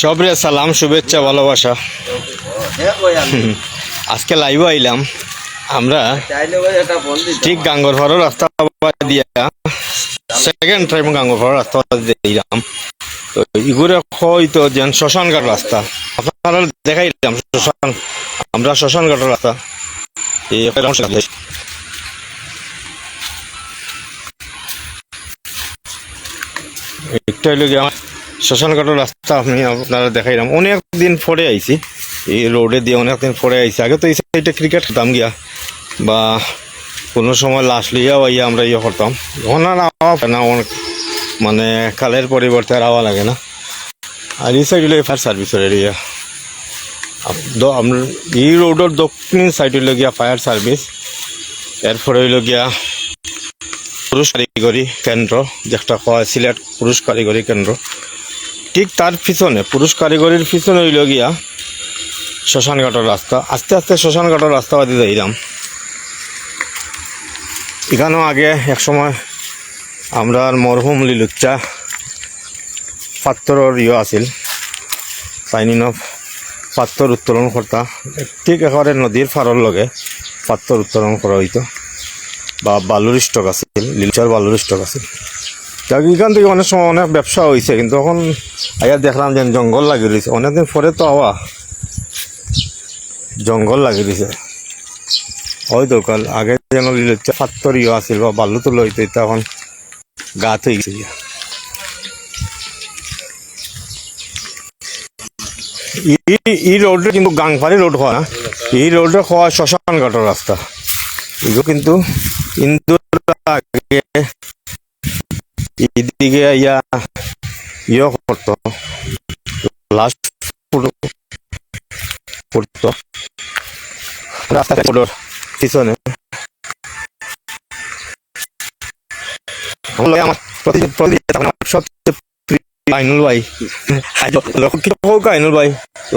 সবরে সালাম শুভেচ্ছা ভালোবাসা। আজকে লাইভ আইলাম আমরা ঠিক গাঙ্গরফাড়ার রাস্তা দিয়া সেকেন্ড টাইম গাঙ্গরফাড়ার রাস্তা দিলাম। তো ইগুরে হয়তো যেন শ্মশানঘাট রাস্তা আপনারা দেখাইলাম শ্মশান, আমরা শ্মশানঘাটের রাস্তা একটা হইল গিয়ে আমার শ্মশানঘাটের রাস্তা আমি আপনারা দেখাইলাম। অনেক দিন পরে আইছি এই রোডে দিয়ে, অনেক দিন পরে আইছি। আগে তো এই সাইডে ক্রিকেট খেলতাম গিয়া বা কোনো সময় লাশ লিয়াও আইয়া আমরা ইয়ে করতাম। এখন আর আওয়া না, অনেক মানে কালের পরিবর্তে আর আওয়া লাগে না। আর এই সাইড হইল ফায়ার সার্ভিসের এরিয়া। আমরা এই রোডের দক্ষিণ সাইড হইল গিয়া ফায়ার সার্ভিস, এরপরে হইল গিয়া পুরুষ কারিগরি কেন্দ্র, যেটা কয় সিলেট পুরুষ কারিগরি কেন্দ্র। ঠিক তার পিছনে পুরুষ কারিগরির পিছনে হইল গিয়া শ্মশানঘাটের রাস্তা। আস্তে আস্তে শ্মশানঘাটের রাস্তা বাদি যাইলাম। এখানেও আগে এক সময় আমরা মরহুম লিলুচ্চা পাত্তরের ইয়ে আছিল, সাইনিং অফ পাত্তর উত্তোলন করতা। ঠিক একেবারে নদীর ফাড়র লগে পাত্তর উত্তোলন করা হইতো বা বালুর স্টক আছে, লিলুচ্চার বালুর স্টক আছে। এখান থেকে অনেক সময় অনেক ব্যবসা হয়েছে, কিন্তু এখন আয়া দেখলাম যে জঙ্গল লাগিয়ে দিয়েছে। অনেকদিন পরে তো আওয়া জঙ্গল লাগিয়ে দিয়েছে। ওই দোকান আগে যেন লিলুচ্চা পাত্তর ইয়ে আছিল বা বালু তো লইতো, এটা এখন গাছ হয়ে গেছে। এই রোডে কিন্তু গাংফারি রোড হওয়া না, এই রোডে হওয়া শ্মশানঘাটের রাস্তা। এগুলো কিন্তু আগে এইদিকে ইয়া ইয়ে করতো, লাস্ট পড়তো রাস্তা পিছনে। আমার সবচেয়ে আইনুল ভাই, আইনুল ভাই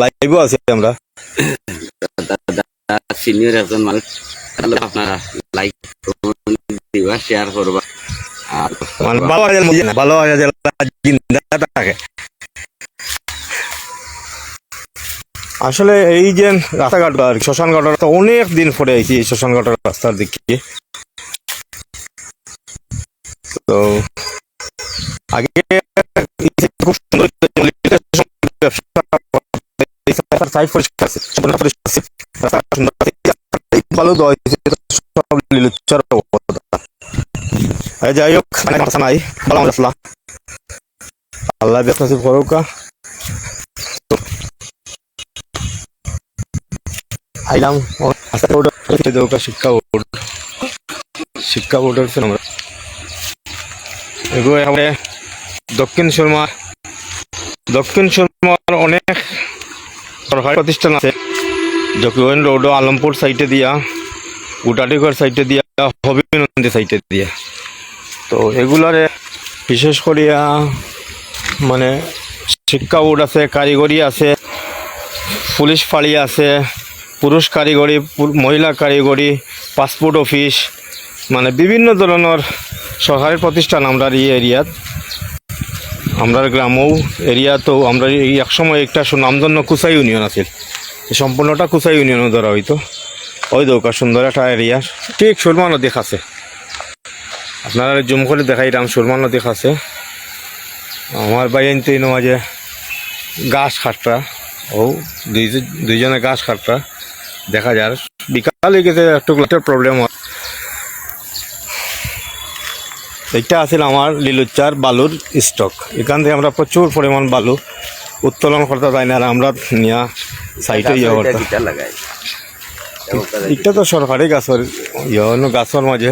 লাইভও আছে। আমরা সিনিয়র একজন মানুষ, আপনারা লাইক দিবা, শেয়ার করবা। ভালো থাকে। আসলে এই যে রাস্তাঘাট আর শ্মশানঘাটের রাস্তা অনেক দিন পরে আইছি এই শ্মশানঘাটের রাস্তার দিকে। তো আগে খুব সুন্দর ভালো যাই হোক, নাই ভালো আসলাম, আল্লাহ বেসনাসিব করুকা। আইলাম শিক্ষা বোর্ড, শিক্ষা বোর্ডের আমরা এগুলো এখানে দক্ষিণ সুরমার অনেক সরকারি প্রতিষ্ঠান আছে। জকিগঞ্জ রোড আলমপুর সাইডে দিয়া, গুটাটিগড় সাইডে দিয়া, হবিগঞ্জ সাইডে দিয়া। তো এগুলারে বিশেষ করিয়া মানে শিক্ষা বোর্ড আছে, কারিগরি আছে, পুলিশ ফাঁড়ি আছে, পুরুষ কারিগরি, মহিলা কারিগরি, পাসপোর্ট অফিস, মানে বিভিন্ন ধরনের সরকারি প্রতিষ্ঠান আমরা এই এরিয়াত, আমরা গ্রামও এরিয়া। তো আমরা এই একসময় একটা সুনামধন্য কুসাই ইউনিয়ন আছে, সম্পূর্ণটা কুসাই ইউনিয়নও ধরা হইতো। ওই দৌকা সুন্দর একটা এরিয়া, ঠিক সুরমা নদী খাছে। আপনারা জুম করে দেখাইলাম সুরমা নদী খাছে। আমার বাইন তো মাঝে গাছ খাটরা, ও দুইজনে গাছ খাটরা দেখা যায়। বিকাল হয়ে গেছে, একটু প্রবলেম হয়। এইটা আছিল আমার লিলুচ্চার বালুর স্টক। এখান থেকে আমরা প্রচুর পরিমাণ বালু উত্তোলন করতে যাই না, আর আমরা নিয়ে সাইটে ইয়ে করতাম। এটা তো সরকারি গাছের ইয়ে, গাছের মাঝে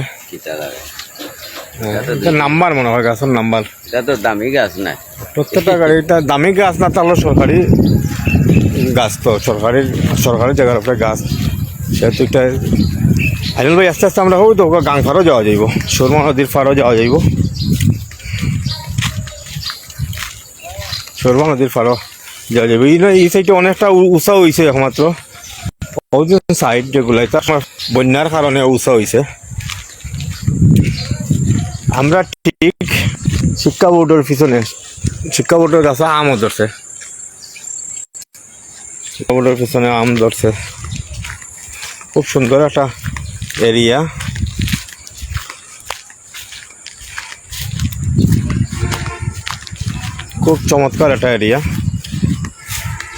নাম্বার মনে হয়, গাছের নাম্বার। এটা তো দামি গাছ না, প্রত্যেকটা গাড়ি এটা দামি গাছ না, তাহলে সরকারি গাছ, তো সরকারি জায়গার উপরে গাছ। সেহেতু একটা আইনুল ভাই আস্তে আস্তে আমরা হোক তো গাংফারও যাওয়া যাইব, সুরমা নদীর ফারও যাওয়া যাইব, সুরমা নদীর ফারও যাওয়া যাইব। এই সাইডে অনেকটা উঁচা হয়েছে একমাত্র, ওই যে সাইড যেগুলো এটা বন্যার কারণে উঁচা হয়েছে। আমরা ঠিক শিক্ষা বোর্ডের পিছনে, শিক্ষা বোর্ডের কাছে আমও ধরছে, শিকাগোর পিছনে আম ধরছে, খুব সুন্দর একটা এরিয়া। খুব চমৎকার একটা এরিয়া,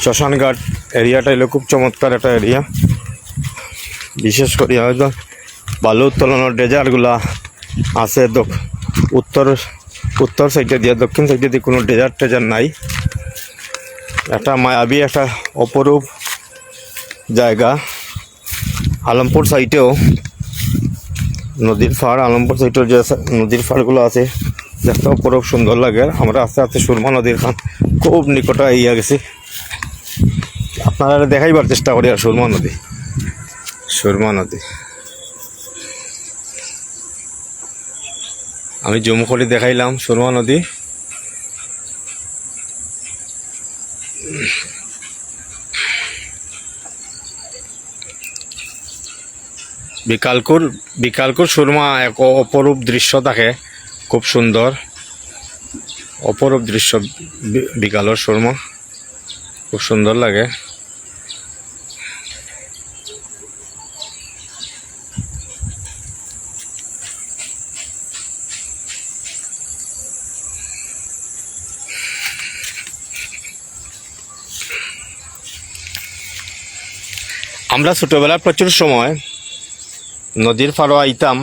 শ্মশানঘাট এরিয়াটা হলো খুব চমৎকার একটা এরিয়া। বিশেষ করে হয়তো বালু উত্তোলনের ডেজার্টগুলা আছে উত্তর সাইডে দিয়ে, দক্ষিণ সাইডে দিয়ে কোনো ডেজার্ট নাই। একটা মায়াবী একটা অপরূপ জায়গা। আলমপুর সাইটেও নদীর পাড়, আলমপুর সাইটেও যে নদীর পাড়গুলো আছে দেখতেও অপরূপ সুন্দর লাগে। আমরা আস্তে আস্তে সুরমা নদীর খান খুব নিকটে ইয়া গেছি, আপনারা দেখাইবার চেষ্টা করি। আর সুরমা নদী আমি জুম করে দেখাইলাম সুরমা নদী। বিকালকুর সুরমা এক অপরূপ দৃশ্য থাকে, খুব সুন্দর অপরূপ দৃশ্য। বিকালের সুরমা খুব সুন্দর লাগে। আমরা ছোটোবেলায় প্রচুর সময় নদীর পাড়ে আইতাম।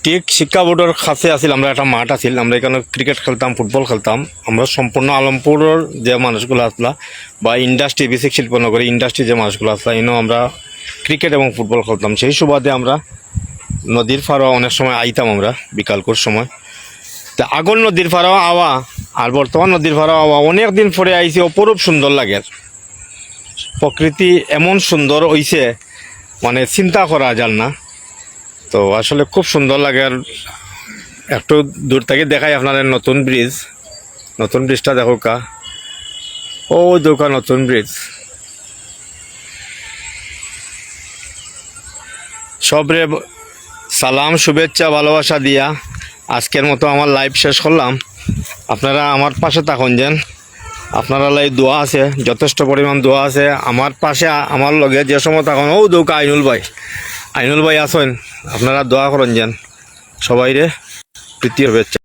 ঠিক শিক্ষা বোর্ডের কাছে আছিল, আমরা একটা মাঠ আছিল, আমরা এখানে ক্রিকেট খেলতাম, ফুটবল খেলতাম। আমরা সম্পূর্ণ আলমপুরের যে মানুষগুলো আসলা বা ইন্ডাস্ট্রি, বিশেষ শিল্পনগরী ইন্ডাস্ট্রি যে মানুষগুলো আসলা, এনে আমরা ক্রিকেট এবং ফুটবল খেলতাম। সেই সুবাদে আমরা নদীর পাড়ে অনেক সময় আইতাম আমরা বিকালকুর সময়। তা আগর নদীর পাড়েও আওয়া আর বর্তমান নদীর পাড়েও আওয়া অনেক দিন পরে আইছি, অপরূপ সুন্দর লাগে। প্রকৃতি এমন সুন্দর হইছে মানে চিন্তা করা যায় না। তো আসলে খুব সুন্দর লাগে। আর একটু দূর থেকে দেখাই আপনাদের নতুন ব্রিজটা দেখো কা, ও দোকা নতুন ব্রিজ। সবরে সালাম, শুভেচ্ছা, ভালোবাসা দিয়া আজকের মতো আমার লাইভ শেষ করলাম। আপনারা আমার পাশে থাকুন যেন, আপনারা লাই দোয়া আছে, যথেষ্ট পরিমাণ দোয়া আছে আমার পাশে। আমার লগে যে সময় থাকুন, ও দৌকা আইনুল ভাই আসেন, আপনারা দোয়া করেন যেন। সবাইরে প্রীতি শুভেচ্ছা।